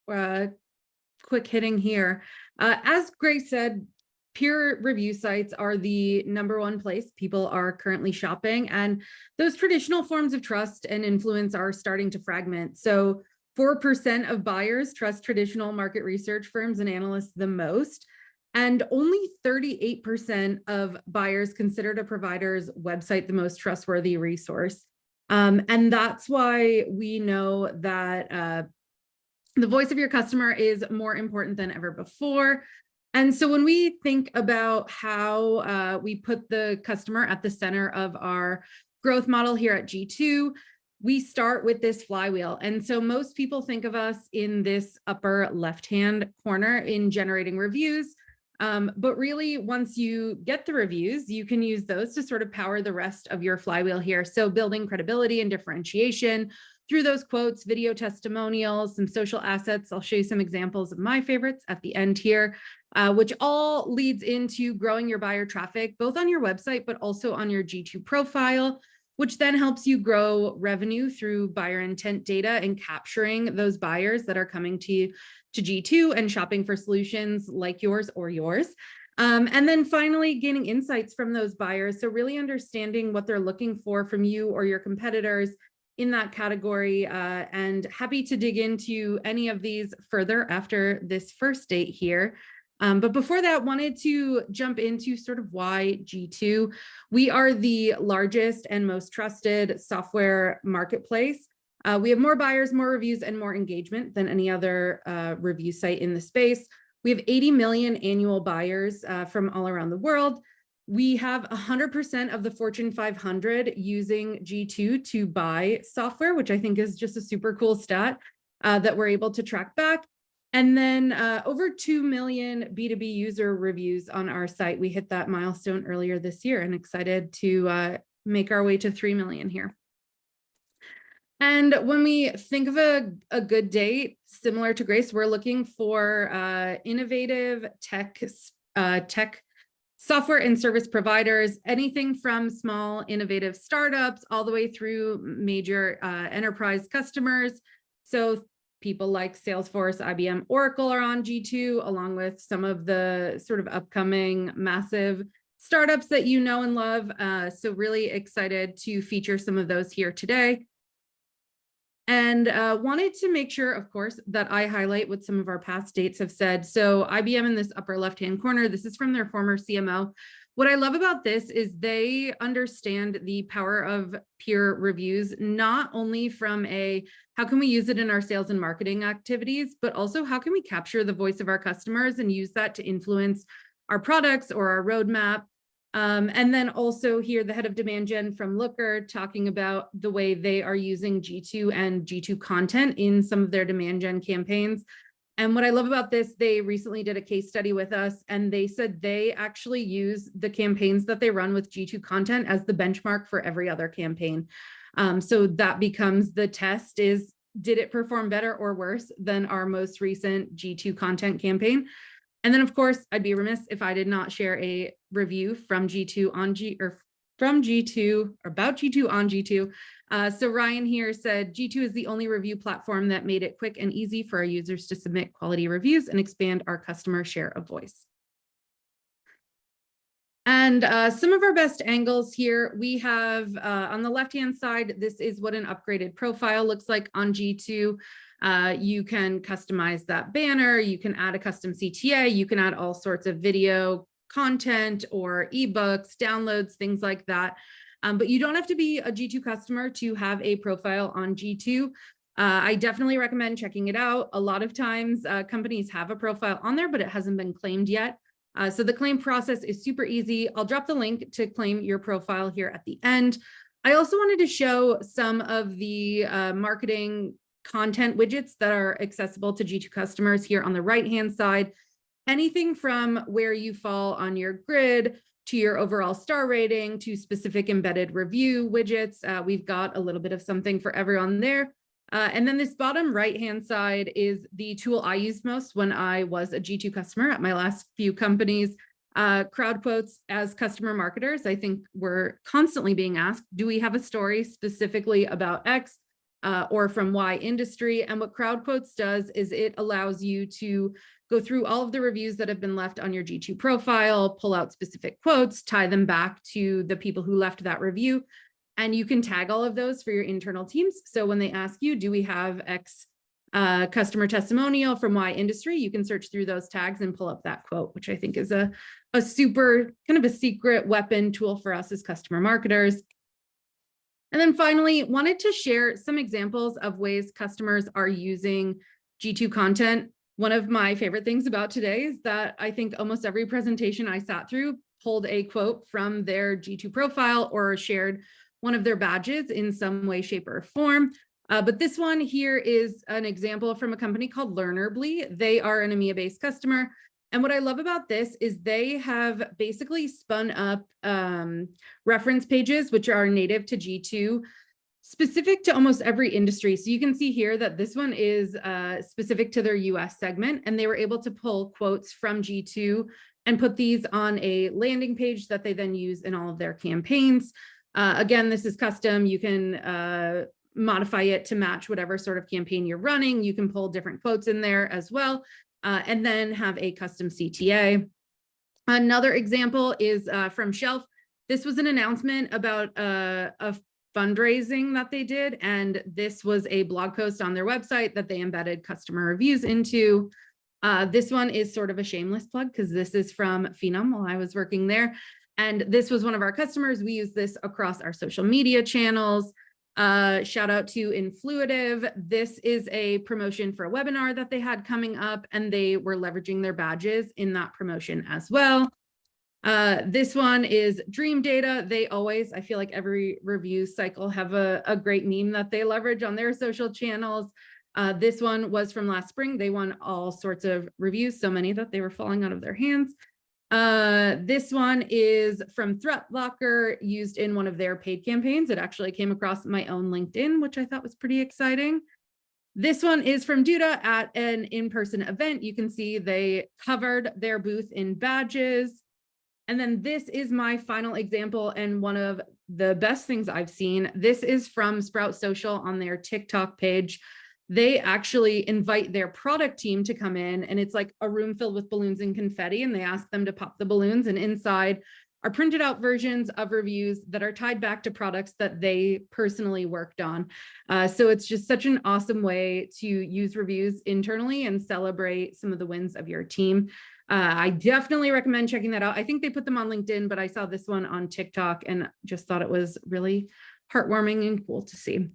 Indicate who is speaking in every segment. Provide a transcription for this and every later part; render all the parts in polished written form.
Speaker 1: are quick hitting here. As Grace said, peer review sites are the #1 place people are currently shopping, and those traditional forms of trust and influence are starting to fragment. So 4% of buyers trust traditional market research firms and analysts the most, and only 38% of buyers considered a provider's website the most trustworthy resource. And that's why we know that the voice of your customer is more important than ever before. And so when we think about how we put the customer at the center of our growth model here at G2, we start with this flywheel. And so most people think of us in this upper left-hand corner in generating reviews. But really, once you get the reviews, you can use those to sort of power the rest of your flywheel here. So building credibility and differentiation through those quotes, video testimonials, some social assets. I'll show you some examples of my favorites at the end here, which all leads into growing your buyer traffic, both on your website, but also on your G2 profile, which then helps you grow revenue through buyer intent data and capturing those buyers that are coming to G2 and shopping for solutions like yours or yours. And then finally, gaining insights from those buyers. So really understanding what they're looking for from you or your competitors in that category, and happy to dig into any of these further after this first date here. But before that, wanted to jump into sort of why G2. We are the largest and most trusted software marketplace. We have more buyers, more reviews, and more engagement than any other review site in the space. We have 80 million annual buyers from all around the world. We have 100% of the Fortune 500 using G2 to buy software, which I think is just a super cool stat that we're able to track back. And then over 2 million B2B user reviews on our site. We hit that milestone earlier this year and excited to make our way to 3 million here. And when we think of a good date, similar to Grace, we're looking for innovative tech software and service providers, anything from small innovative startups all the way through major enterprise customers. So people like Salesforce, IBM, Oracle are on G2, along with some of the sort of upcoming massive startups that you know and love. So really excited to feature some of those here today. And wanted to make sure, of course, that I highlight what some of our past dates have said. So IBM in this upper left-hand corner, this is from their former CMO. What I love about this is they understand the power of peer reviews, not only from a, how can we use it in our sales and marketing activities, but also how can we capture the voice of our customers and use that to influence our products or our roadmap. And then also here, the head of demand gen from Looker talking about the way they are using G2 and G2 content in some of their demand gen campaigns. And what I love about this, they recently did a case study with us, and they said they actually use the campaigns that they run with G2 content as the benchmark for every other campaign. So that becomes the test is, did it perform better or worse than our most recent G2 content campaign? And then, of course, I'd be remiss if I did not share a review from G2 on from G2 or about G2 on G2. So Ryan here said, G2 is the only review platform that made it quick and easy for our users to submit quality reviews and expand our customer share of voice. And some of our best angles here, we have on the left-hand side, this is what an upgraded profile looks like on G2. You can customize that banner, you can add a custom CTA, you can add all sorts of video content or ebooks, downloads, things like that. But you don't have to be a G2 customer to have a profile on G2. I definitely recommend checking it out. A lot of times companies have a profile on there, but it hasn't been claimed yet. So the claim process is super easy. I'll drop the link to claim your profile here at the end. I also wanted to show some of the marketing content widgets that are accessible to G2 customers here on the right-hand side. Anything from where you fall on your grid to your overall star rating to specific embedded review widgets. We've got a little bit of something for everyone there. And then this bottom right-hand side is the tool I used most when I was a G2 customer at my last few companies. Crowd quotes. As customer marketers, I think we're constantly being asked, do we have a story specifically about X? or from Y industry. And what Crowd Quotes does is it allows you to go through all of the reviews that have been left on your G2 profile, pull out specific quotes, tie them back to the people who left that review, and you can tag all of those for your internal teams. So when they ask you, do we have X customer testimonial from Y industry, you can search through those tags and pull up that quote, which I think is a super kind of a secret weapon tool for us as customer marketers. And then finally, wanted to share some examples of ways customers are using G2 content. One of my favorite things about today is that I think almost every presentation I sat through pulled a quote from their G2 profile or shared one of their badges in some way, shape, or form. But this one here is an example from a company called Learnerbly. They are an EMEA-based customer. And what I love about this is they have basically spun up reference pages, which are native to G2, specific to almost every industry. So you can see here that this one is specific to their US segment, and they were able to pull quotes from G2 and put these on a landing page that they then use in all of their campaigns. Again, this is custom. You can modify it to match whatever sort of campaign you're running. You can pull different quotes in there as well, and then have a custom CTA. Another example is from Shelf. This was an announcement about a fundraising that they did, and this was a blog post on their website that they embedded customer reviews into. This one is sort of a shameless plug because this is from Phenom while I was working there. And this was one of our customers. We use this across our social media channels. Shout out to Influitive. This is a promotion for a webinar that they had coming up, and they were leveraging their badges in that promotion as well. This one is Dream Data. They always, I feel like every review cycle have a great meme that they leverage on their social channels. This one was from last spring. They won all sorts of reviews, so many that they were falling out of their hands. This one is from Threat Locker, used in one of their paid campaigns. It actually came across my own LinkedIn, which I thought was pretty exciting. This one is from Duda at an in-person event. You can see they covered their booth in badges. And then this is my final example and one of the best things I've seen. This is from Sprout Social on their TikTok page. They actually invite their product team to come in, and it's like a room filled with balloons and confetti, and they ask them to pop the balloons, and inside are printed out versions of reviews that are tied back to products that they personally worked on. So it's just such an awesome way to use reviews internally and celebrate some of the wins of your team. I definitely recommend checking that out. I think they put them on LinkedIn, but I saw this one on TikTok and just thought it was really heartwarming and cool to see.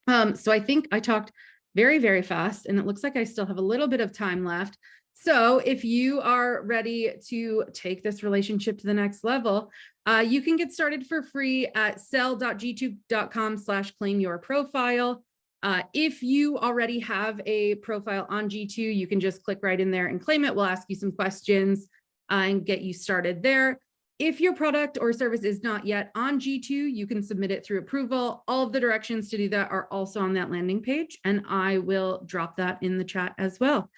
Speaker 1: So I think I talked very, very fast, and it looks like I still have a little bit of time left. So if you are ready to take this relationship to the next level, you can get started for free at sell.g2.com/claim-your-profile. If you already have a profile on G2, you can just click right in there and claim it. We'll ask you some questions and get you started there. If your product or service is not yet on G2, you can submit it through approval. All of the directions to do that are also on that landing page, and I will drop that in the chat as well.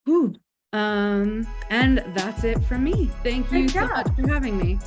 Speaker 1: Ooh. And that's it from me. Thank you so much for having me.